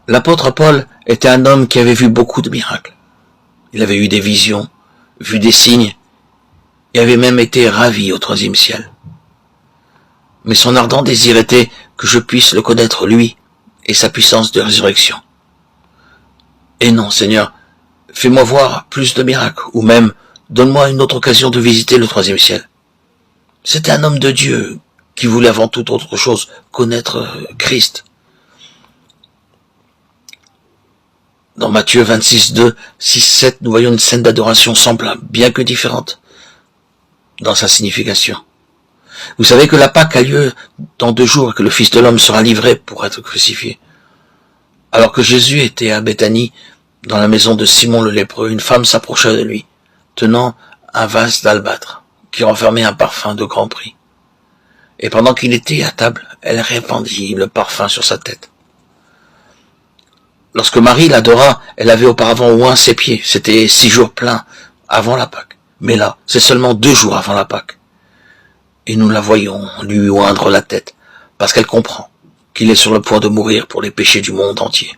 L'apôtre Paul était un homme qui avait vu beaucoup de miracles. Il avait eu des visions, vu des signes, et avait même été ravi au 3e ciel. Mais son ardent désir était que je puisse le connaître lui et sa puissance de résurrection. Et non, Seigneur, fais-moi voir plus de miracles, ou même donne-moi une autre occasion de visiter le 3e ciel. C'était un homme de Dieu qui voulait avant toute autre chose connaître Christ. Dans Matthieu 26, 2, 6, 7, nous voyons une scène d'adoration semblable, bien que différente dans sa signification. Vous savez que la Pâque a lieu dans 2 jours et que le Fils de l'homme sera livré pour être crucifié. Alors que Jésus était à Béthanie, dans la maison de Simon le lépreux, une femme s'approcha de lui, tenant un vase d'albâtre qui renfermait un parfum de grand prix. Et pendant qu'il était à table, elle répandit le parfum sur sa tête. Lorsque Marie l'adora, elle avait auparavant oint ses pieds. C'était 6 jours pleins avant la Pâque. Mais là, c'est seulement 2 jours avant la Pâque. Et nous la voyons lui oindre la tête, parce qu'elle comprend qu'il est sur le point de mourir pour les péchés du monde entier.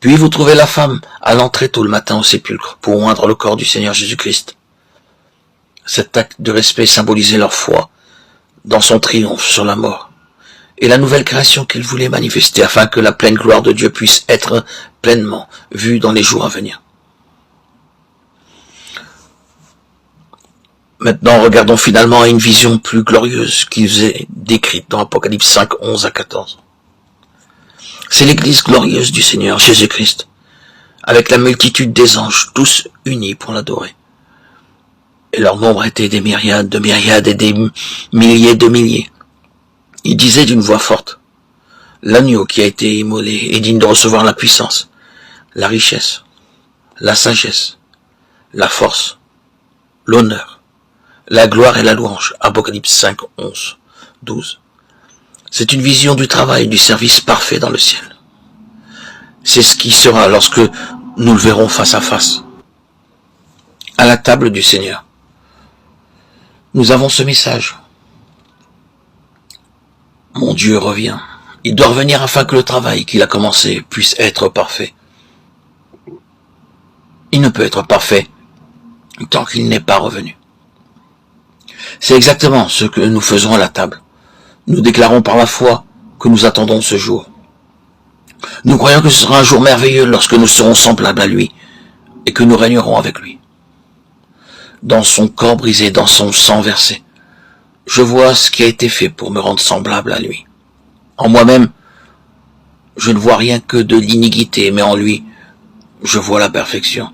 Puis vous trouvez la femme allant très tôt le matin au sépulcre pour oindre le corps du Seigneur Jésus-Christ. Cet acte de respect symbolisait leur foi dans son triomphe sur la mort et la nouvelle création qu'il voulait manifester afin que la pleine gloire de Dieu puisse être pleinement vue dans les jours à venir. Maintenant, regardons finalement à une vision plus glorieuse qui nous est décrite dans Apocalypse 5, 11 à 14. C'est l'église glorieuse du Seigneur Jésus-Christ, avec la multitude des anges, tous unis pour l'adorer. Et leur nombre était des myriades de myriades et des milliers de milliers. Ils disaient d'une voix forte, l'agneau qui a été immolé est digne de recevoir la puissance, la richesse, la sagesse, la force, l'honneur, la gloire et la louange. Apocalypse 5, 11, 12. C'est une vision du travail, du service parfait dans le ciel. C'est ce qui sera lorsque nous le verrons face à face, à la table du Seigneur. Nous avons ce message. Mon Dieu revient. Il doit revenir afin que le travail qu'il a commencé puisse être parfait. Il ne peut être parfait tant qu'il n'est pas revenu. C'est exactement ce que nous faisons à la table. Nous déclarons par la foi que nous attendons ce jour. Nous croyons que ce sera un jour merveilleux lorsque nous serons semblables à lui et que nous régnerons avec lui. Dans son corps brisé, dans son sang versé, je vois ce qui a été fait pour me rendre semblable à lui. En moi-même, je ne vois rien que de l'iniquité, mais en lui, je vois la perfection.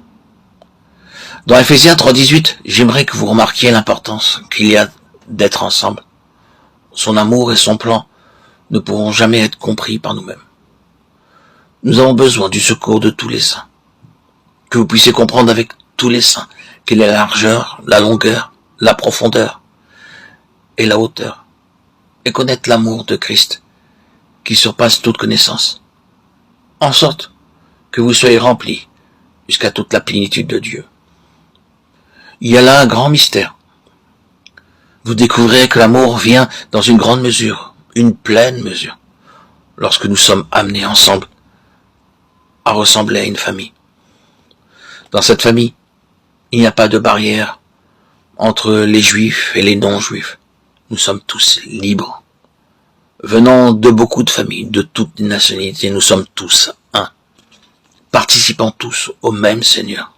Dans Ephésiens 3,18, j'aimerais que vous remarquiez l'importance qu'il y a d'être ensemble. Son amour et son plan ne pourront jamais être compris par nous-mêmes. Nous avons besoin du secours de tous les saints. Que vous puissiez comprendre avec tous les saints quelle est la largeur, la longueur, la profondeur et la hauteur, et connaître l'amour de Christ qui surpasse toute connaissance, en sorte que vous soyez remplis jusqu'à toute la plénitude de Dieu. Il y a là un grand mystère. Vous découvrirez que l'amour vient dans une grande mesure, une pleine mesure, lorsque nous sommes amenés ensemble à ressembler à une famille. Dans cette famille, il n'y a pas de barrière entre les juifs et les non-juifs. Nous sommes tous libres. Venant de beaucoup de familles, de toutes les nationalités, nous sommes tous un, participant tous au même Seigneur.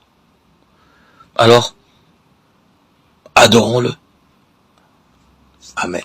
Alors, adorons-le. Amen.